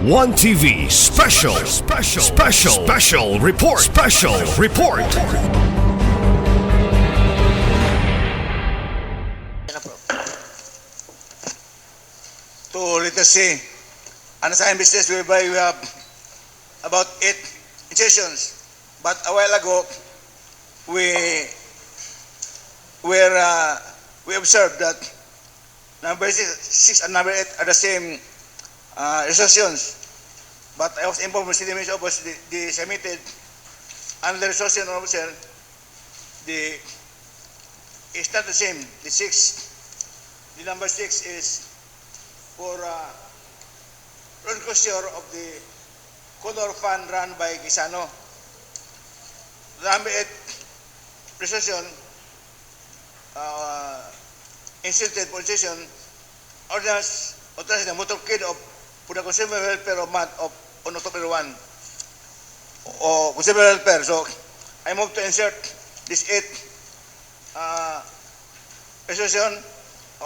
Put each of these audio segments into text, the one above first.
One TV special report. To let us see, unassigned business whereby we have about 8 sessions. But a while ago, we observed that number 6 and number 8 are the same resolutions. But I was informed by City Minister was the submitted under the resolution officer, it's not the same. The number 6 is for road closure of the Condor Fund run by Gisano. The number 8 resolution instituted position ordinance authorizing the motorcade for the consumer welfare of month on October 1 or consumer welfare. So I move to insert this 8 resolution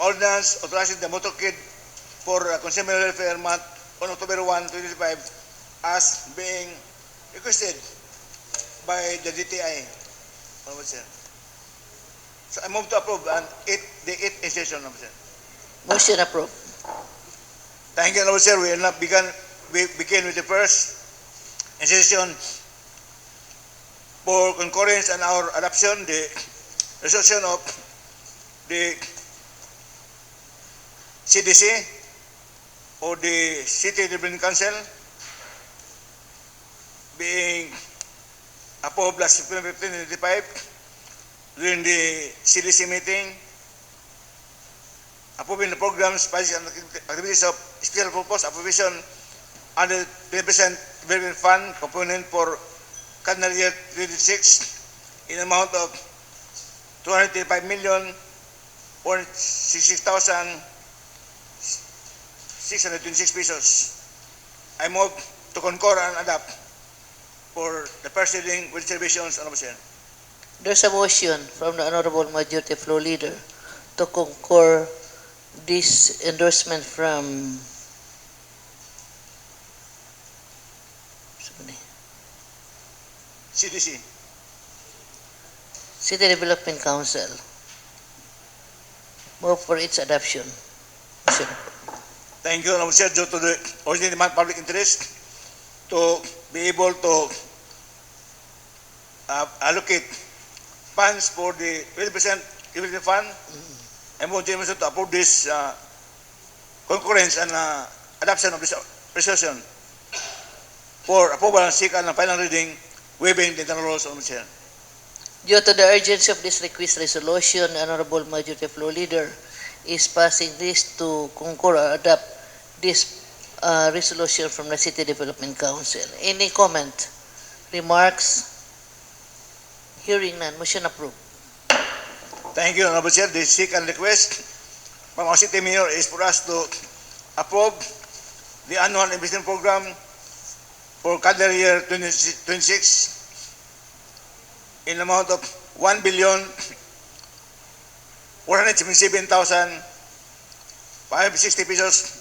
ordinance authorizing the motorcade for consumer welfare month on October 1, 2025 as being requested by the DTI. So I move to approve the 8th session, Sir. Motion approved. Thank you, Sir. We begin with the first session for concurrence and our adoption, the resolution of the CDC or the City Development Council being approved last September 15, 2025 during the CDC meeting, approving the programs, policies, and activities of special purpose appropriation under 20% development fund component for calendar year 2026 in amount of 235,466,626 pesos. I move to concur and adopt for the first reading with reservations and observation. There's a motion from the Honorable Majority Floor Leader to concur this endorsement from CDC. City Development Council. Move for its adoption. Motion approved. Thank you, Sir, due to the ordinary demand public interest to be able to allocate funds for the 20% development fund. I move to approve this concurrence and adoption of this resolution for approval and second and final reading, waiving the internal rules of the Chair. Due to the urgency of this request resolution, the Honorable Majority Floor Leader is passing this to concur or adopt this resolution from the City Development Council. Any comment? Remarks? Hearing none. Motion approved. Thank you, Honorable Chair. The second request from our City Mayor is for us to approve the annual investment program for calendar year 2026 in amount of 1,477,560 pesos,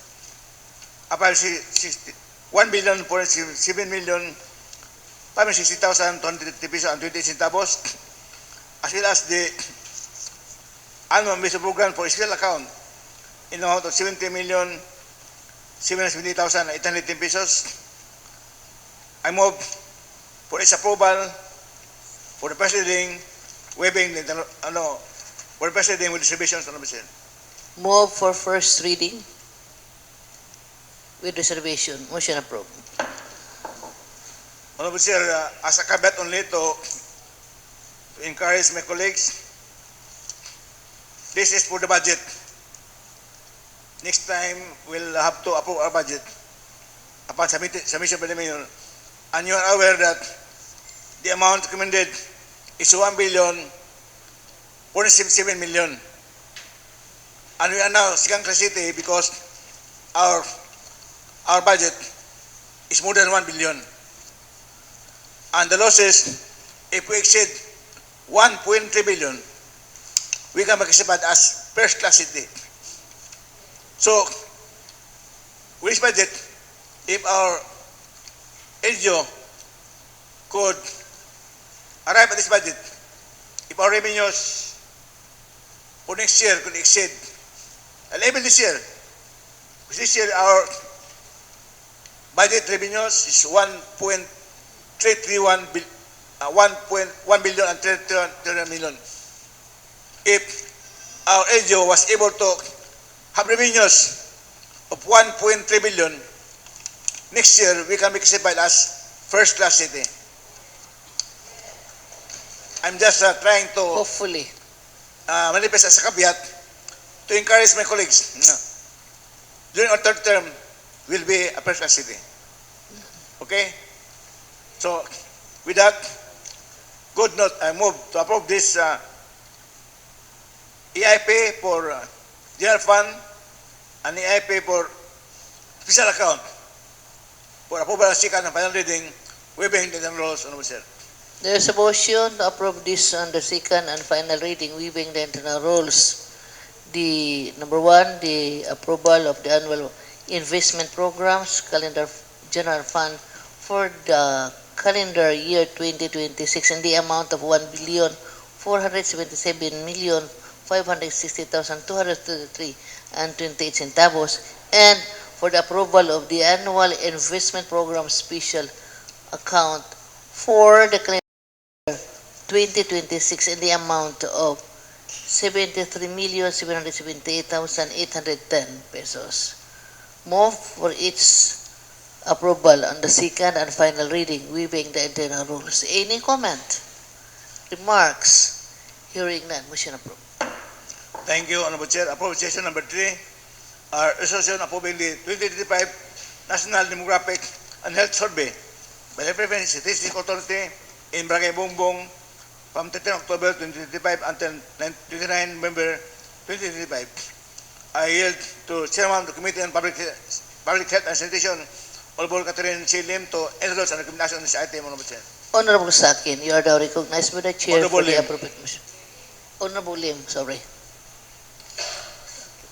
1,407,560,250 pesos and 20 centavos, as well as the annual investment program for special account in the amount of 70,770,810 pesos. I move for its approval for the first reading, waiving the for the first reading with reservations, Honorable Chair. Move for first reading with reservation. Motion approved. Honorable Chair, as a caveat only to encourage my colleagues, this is for the budget. Next time, we'll have to approve our budget upon submission by the Mayor. And you are aware that the amount recommended is 1,477,000,000. And we are now second class city because our budget is more than 1 billion. And the losses, if we exceed 1.3 billion, we can be classified as first class city. So, with this budget, if our NGO could arrive at this budget, if our revenues for next year could exceed, and even this year, because this year our budget revenues is 1.331 1.1 billion and 300 million. If our NGO was able to have revenues of 1.3 billion, next year we can be classified as first-class city. I'm just trying to Hopefully. manifest as a caveat to encourage my colleagues. During our third term, we'll be a first-class city. Okay? So, with that, good note, I move to approve this EIP for general fund and EIP for special account for approval and second and final reading, waiving the rules, Honorable Sir. There is a motion to approve this on the second and final reading, waiving the internal rules. The number one, the approval of the annual investment programs, calendar general fund for the calendar year 2026 in the amount of 1,477,560,233 and 28 centavos, and for the approval of the annual investment program special account for the calendar 2026 in the amount of 73,778,810 pesos. Move for its approval on the second and final reading, waiving the internal rules. Any comment? Remarks? Hearing none. Motion approved. Thank you, Honorable Chair. Appropriation number 3, our resolution approving the 2025 National Demographic and Health Survey by the Philippine Statistics Authority in Barangay Bongbong from 13 October 2025 until 29 November 2025. I yield to Chairman of the Committee on Public Health and Sanitation, Honorable Catherine C. Lim, to endorse and recommendation on this item, Honorable Chair. Honorable Sakin, you are now recognized by the Chair Honorable for the Lim. appropriate motion. Honorable Lim, sorry.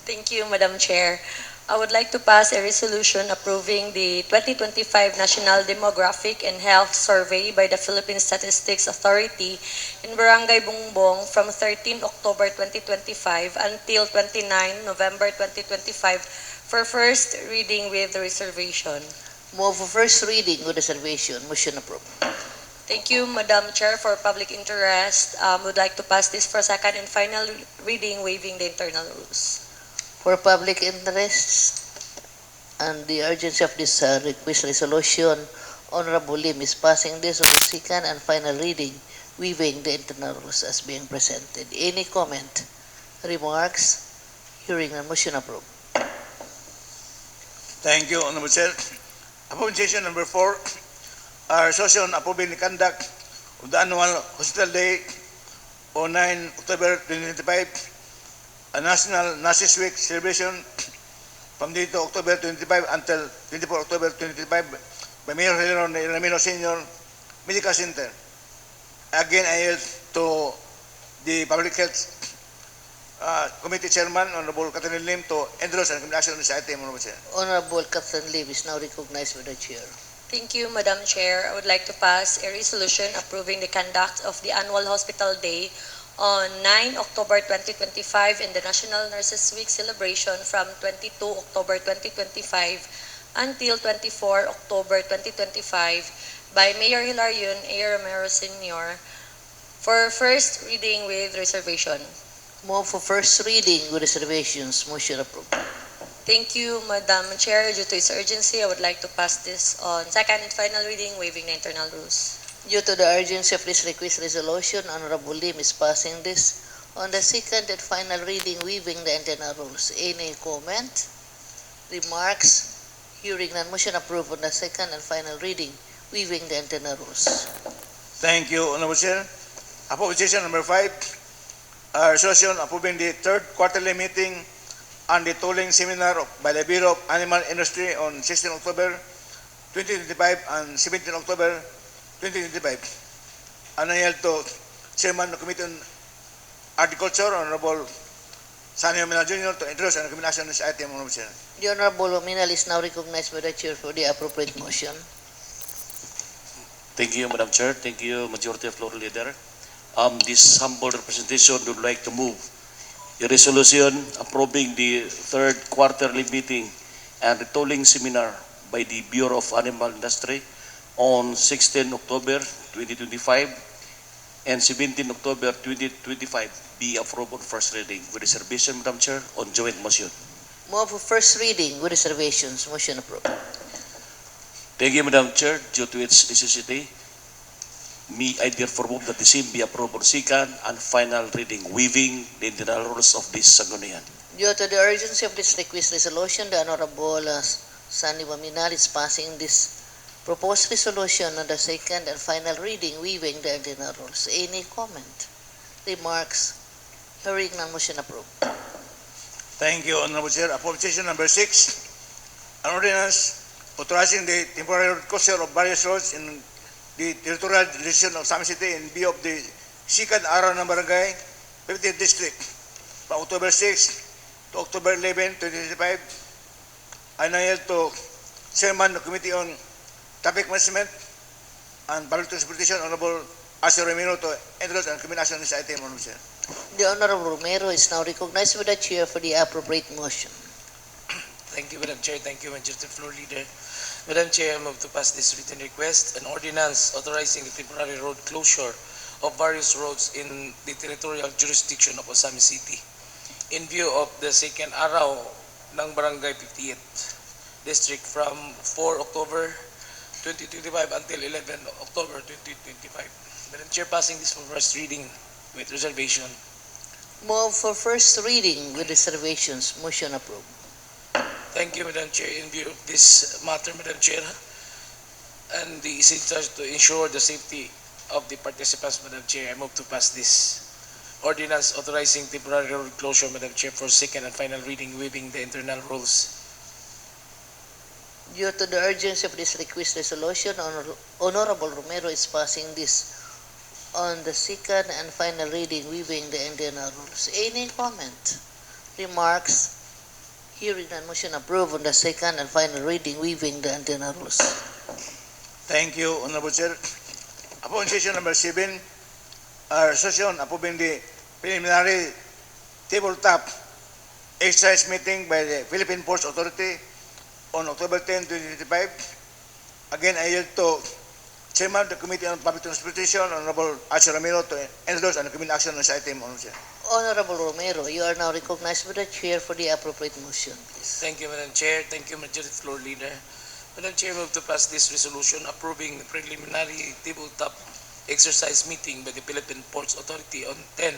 Thank you, Madam Chair. I would like to pass a resolution approving the 2025 National Demographic and Health Survey by the Philippine Statistics Authority in Barangay Bongbong from 13 October 2025 until 29 November 2025 for first reading with reservation. Move for first reading with reservation. Motion approved. Thank you, Madam Chair, for public interest. Would like to pass this for second and final reading, waiving the internal rules. For public interests and the urgency of this request resolution, Honorable Lim is passing this on the second and final reading, waiving the internal rules as being presented. Any comment? Remarks? Hearing none. Motion approved. Thank you, Honorable Chair. Appropriation number 4, our resolution approving the conduct of the annual Hospital Day on 9 October 2025, a National Nurses Week celebration from dito October 25 until 24 October 2025 by Mayor Ramiro Senior Medical Center. Again, I yield to the Public Health Committee Chairman, Honorable Catherine Lim, to endorse and recommendation on this item, Honorable Chair. Honorable Catherine Lim is now recognized by the Chair. Thank you, Madam Chair. I would like to pass a resolution approving the conduct of the annual Hospital Day on 9 October 2025 in the National Nurses Week celebration from 22 October 2025 until 24 October 2025 by Mayor Hilarion A. Romero Sr. for first reading with reservation. Move for first reading with reservations. Motion approved. Thank you, Madam Chair. Due to its urgency, I would like to pass this on second and final reading, waiving the internal rules. Due to the urgency of this request resolution, Honorable Lim is passing this on the second and final reading, waiving the internal rules. Any comment? Remarks? Hearing none. Motion approved on the second and final reading, waiving the internal rules. Thank you, Honorable Chair. Appropriation number 5, our resolution approving the third quarterly meeting and the tolling seminar by the Bureau of Animal Industry on 16 October 2025 and 17 October 2025. And I yield to Chairman of the Committee on Agriculture, Honorable Sunny Ominal Jr. to introduce and recommend action on this item, Honorable Chair. The Honorable Ominal is now recognized by the Chair for the appropriate motion. Thank you, Madam Chair. Thank you, Majority Floor Leader. This humble representation would like to move a resolution approving the third quarterly meeting and retooling seminar by the Bureau of Animal Industry on 16 October 2025 and 17 October 2025 be approved on first reading with reservation, Madam Chair, on joint motion. Move for first reading with reservations. Motion approved. Thank you, Madam Chair. Due to its necessity, I therefore move that the same be approved on second and final reading, waiving the internal rules of this Sanggunian. Due to the urgency of this request resolution, the Honorable Sunny Ominal is passing this proposed resolution on the second and final reading, waiving the internal rules. Any comment? Remarks? Hearing none, motion approved. Thank you, Honorable Chair. Appropriation number 6, an ordinance authorizing the temporary closure of various roads in the territorial division of Ozamiz City in view of the second araw ng barangay 50th District from October 6 to October 11, 2025. I now yield to Chairman of the Committee on Traffic Management and Public Transportation, Honorable Asher Romero, to introduce and recommend action on this item, Honorable Chair. The Honorable Romero is now recognized by the Chair for the appropriate motion. Thank you, Madam Chair. Thank you, Majority Floor Leader. Madam Chair, I move to pass this written request, an ordinance authorizing the temporary road closure of various roads in the territorial jurisdiction of Ozamiz City in view of the second araw ng Barangay 50th District from 4 October 2025 until 11 October 2025. Madam Chair, passing this for first reading with reservation. Move for first reading with reservations. Motion approved. Thank you, Madam Chair. In view of this matter, Madam Chair, and the essential to ensure the safety of the participants, Madam Chair, I move to pass this ordinance authorizing temporary road closure, Madam Chair, for second and final reading, waiving the internal rules. Due to the urgency of this request resolution, Honorable Romero is passing this on the second and final reading, waiving the internal rules. Any comment? Remarks? Hearing none, motion approved on the second and final reading, waiving the internal rules. Thank you, Honorable Chair. Upon session number 7, our session approving the preliminary tabletop exercise meeting by the Philippine Ports Authority on October 10, 2025. Again, I yield to Chairman of the Committee on Public Transportation, Honorable Asher Romero, to introduce and recommend action on this item, Honorable Chair. Honorable Romero, you are now recognized by the Chair for the appropriate motion. Please. Thank you, Madam Chair. Thank you, Majority Floor Leader. Madam Chair, move to pass this resolution approving the preliminary tabletop exercise meeting by the Philippine Ports Authority on 10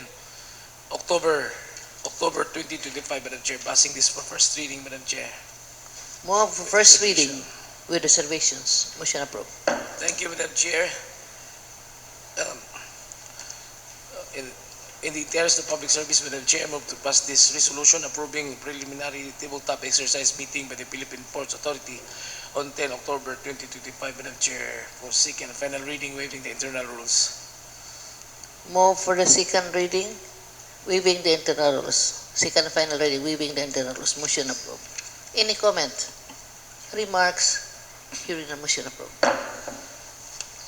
October 2025, Madam Chair. Passing this for first reading, Madam Chair. Move for first reading with reservations. Motion approved. Thank you, Madam Chair. In the interest of public service, Madam Chair, I move to pass this resolution approving preliminary tabletop exercise meeting by the Philippine Ports Authority on 10 October 2025, Madam Chair, for second and final reading, waiving the internal rules. Move for the second reading, waiving the internal rules. Second and final reading, waiving the internal rules. Motion approved. Any comment? Remarks? Hearing none, motion approved.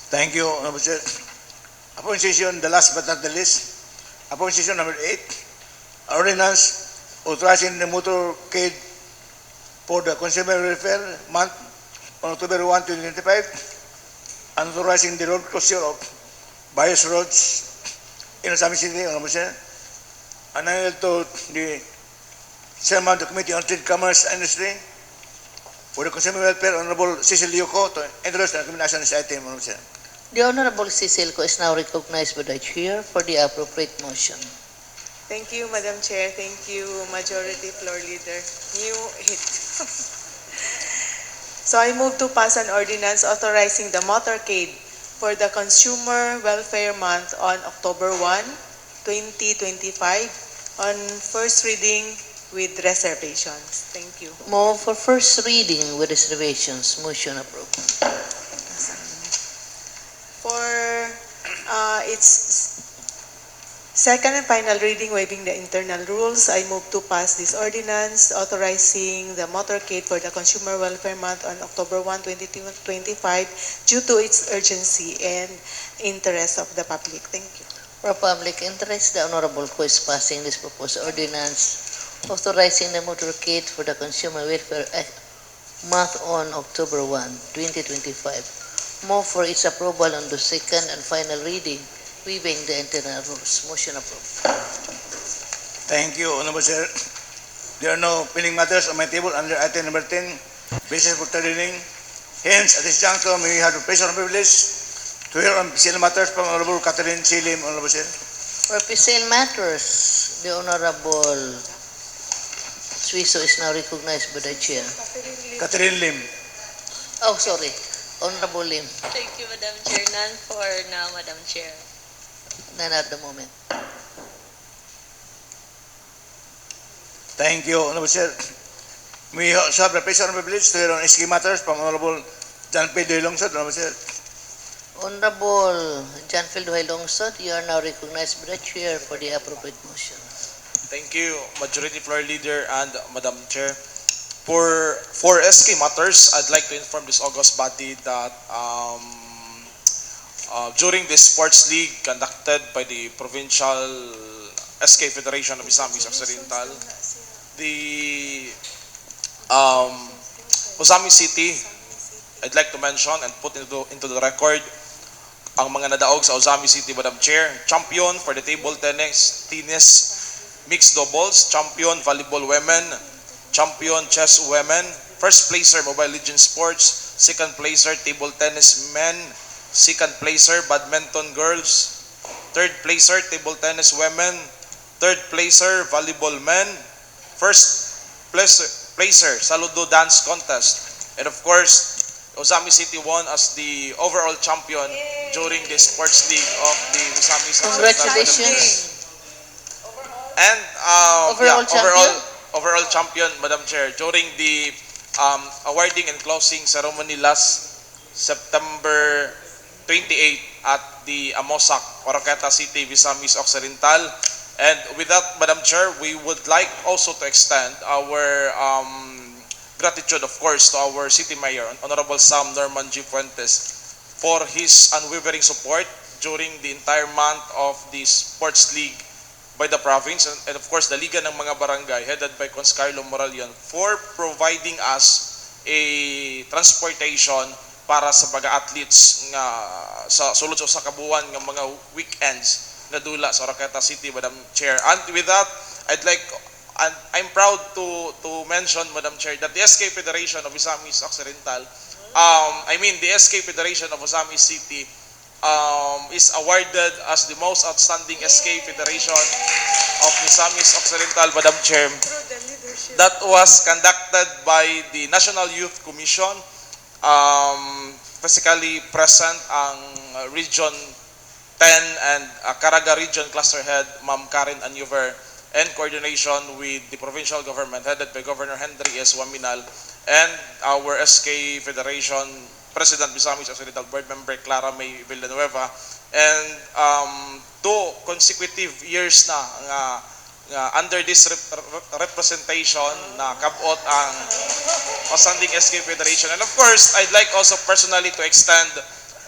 Thank you, Honorable Chair. Upon session, the last but not the least, upon session number 8, ordinance authorizing the motorcade for the Consumer Welfare Month on October 1, 2025, and authorizing the road closure of various roads in Ozamiz City, Honorable Chair. And I yield to the Chairman of the Committee on Trade, Commerce and Industry for the Consumer Welfare, Honorable Cecil Yuko, to introduce and recommend action on this item, Honorable Chair. The Honorable Cecilco is now recognized by the Chair for the appropriate motion. Thank you, Madam Chair. Thank you, Majority Floor Leader. New hit. So I move to pass an ordinance authorizing the motorcade for the Consumer Welfare Month on October 1, 2025 on first reading with reservations. Thank you. Move for first reading with reservations. Motion approved. For its Second and final reading, waiving the internal rules, I move to pass this ordinance authorizing the motorcade for the Consumer Welfare Month on October 1, 2025 due to its urgency and interest of the public. Thank you. For public interest, the Honorable who is passing this proposed ordinance authorizing the motorcade for the Consumer Welfare Month on October 1, 2025. Move for its approval on the second and final reading, waiving the internal rules. Motion approved. Thank you, Honorable Sir. There are no pending matters on my table under item number 10, basis for third reading. Hence, at this juncture, may we have the pleasure and privilege to hear on PCL matters from Honorable Catherine C. Lim, Honorable Sir. For PCL matters, the Honorable Suiso is now recognized by the Chair. Catherine Lim. Oh, sorry. Honorable Lim. Thank you, Madam Chair. None for now, Madam Chair. None at the moment. Thank you, Honorable Sir. We also have the pleasure and privilege to hear on SK matters from Honorable John P. Doylongson, Honorable Sir. Honorable John Duhay Longsod, you are now recognized by the Chair for the appropriate motion. Thank you, Majority Floor Leader and Madam Chair. For SK matters, I'd like to inform this august body that during the sports league conducted by the provincial SK Federation of Ozamiz Occidental, the Ozamiz City, I'd like to mention and put into the record ang mga nadaog sa Ozamiz City, Madam Chair. Champion for the table tennis mixed doubles, champion volleyball women, champion chess women, first placer Mobile Legends Sports, second placer table tennis men, second placer badminton girls, third placer table tennis women, third placer volleyball men, first placer saludo dance contest, and of course Ozamiz City won as the overall champion during the sports league of the Ozamiz. Congratulations. And Overall champion, Madam Chair, during the awarding and closing ceremony last September 28 at the Amosac, Oroqueta City, Ozamiz Occidental. And with that, Madam Chair, we would like also to extend our gratitude, of course, to our City Mayor, Honorable Sam Norman G. Fuentes, for his unwavering support during the entire month of the sports league by the province, and of course the Liga ng mga Barangay headed by Cons Carlo Moralion for providing us a transportation para sa mga athletes nga sa sulod sa kabuuan ng mga weekends na dula sa Oroqueta City, Madam Chair. And with that, I'm proud to mention, Madam Chair, that the SK Federation of Ozamiz Occidental, the SK Federation of Ozamiz City is awarded as the most outstanding SK Federation of Ozamiz Occidental, Madam Chair. That was conducted by the National Youth Commission, physically present ang Region 10 and Caraga Region Cluster Head, Ma'am Karen Anyuver, and coordination with the provincial government headed by Governor Henry S. Waminal and our SK Federation President Ozamiz Occidental Board Member Clara May Villanueva, and 2 consecutive years na under this representation na kabot ang outstanding SK Federation. And of course, I'd like also personally to extend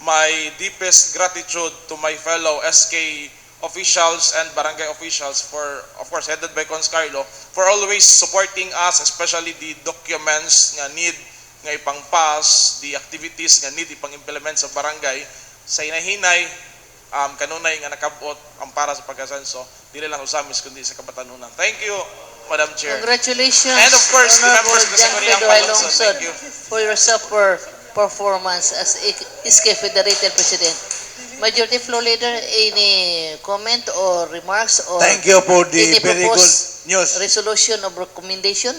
my deepest gratitude to my fellow SK officials and barangay officials for, of course, headed by Cons Carlo, for always supporting us, especially the documents nga need nga ipang-pass, the activities nga need ipang-implement sa barangay, sa hinahinay, kanunay nga nakabot ang para sa pagkasenso, dili lang Ozamiz kundi sa kabatanunan. Thank you, Madam Chair. Congratulations, And of course, the Honorable members of the John Secretariat Duhay Council. Longsod, Thank you. for your super performance as SK Federated President. Majority Floor Leader, any comment or remarks or Thank you for the any very good proposed news. resolution of recommendation?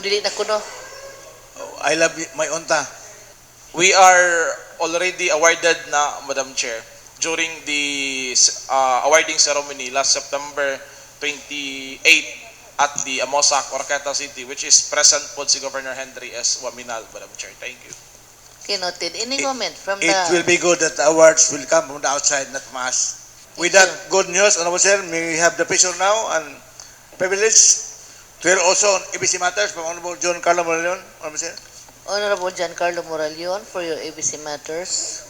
Dili na kuno. I love my unta. We are already awarded na, Madam Chair, during the awarding ceremony last September 28 at the Amosac, Oroqueta City, which is present po si Governor Henry S. Waminal, Madam Chair. Thank you. Okay, noted. Any comment from It will the be good that the awards will come from the outside, not from us. With Thank that good news, Honorable Sir, may we have the pleasure now and privilege to hear also on ABC matters from Honorable John Carlo Morellon, Honorable Sir. Honorable Giancarlo Moralion for your ABC matters.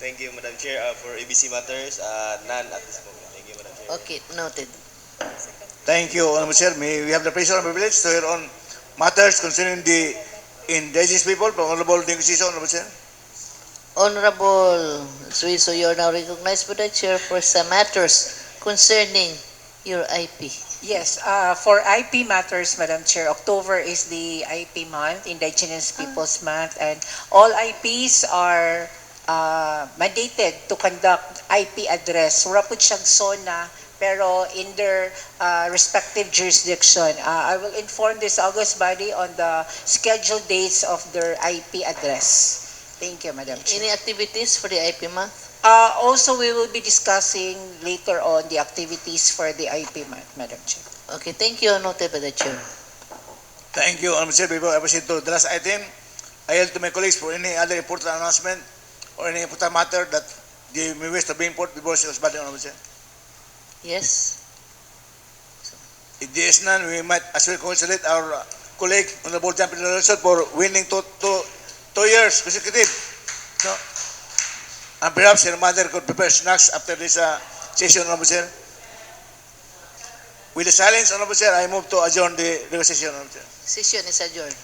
Thank you, Madam Chair. For ABC matters, none at this moment. Thank you, Madam Chair. Okay, noted. Thank you, Honorable Sir. May we have the pleasure and privilege to hear on matters concerning the indigenous people from Honorable Negotiation, Honorable Sir. Honorable Suizo, you are now recognized by the chair for some matters concerning your IP. Yes, for IP matters, Madam Chair, October is the IP month, Indigenous Peoples Month, and all IPs are mandated to conduct IP address. Wala po siyang SONA, pero in their respective jurisdiction. I will inform this August body on the scheduled dates of their IP address. Thank you, Madam Chair. Any activities for the IP month? Also, we will be discussing later on the activities for the IP month, Madam Chair. Okay, thank you. Noted by the chair. Thank you, Honorable Sir. Before I proceed to the last item, I yield to my colleagues for any other important announcement or any important matter that they may wish to bring forth before this body, Honorable Sir. Yes. If there is none, we might as well congratulate our colleague, Honorable John Pedro for winning two years consecutive. No? And perhaps your mother could prepare snacks after this session, Honorable Sir. With the silence, Honorable Sir, I move to adjourn the session, Honorable Sir. Session is adjourned.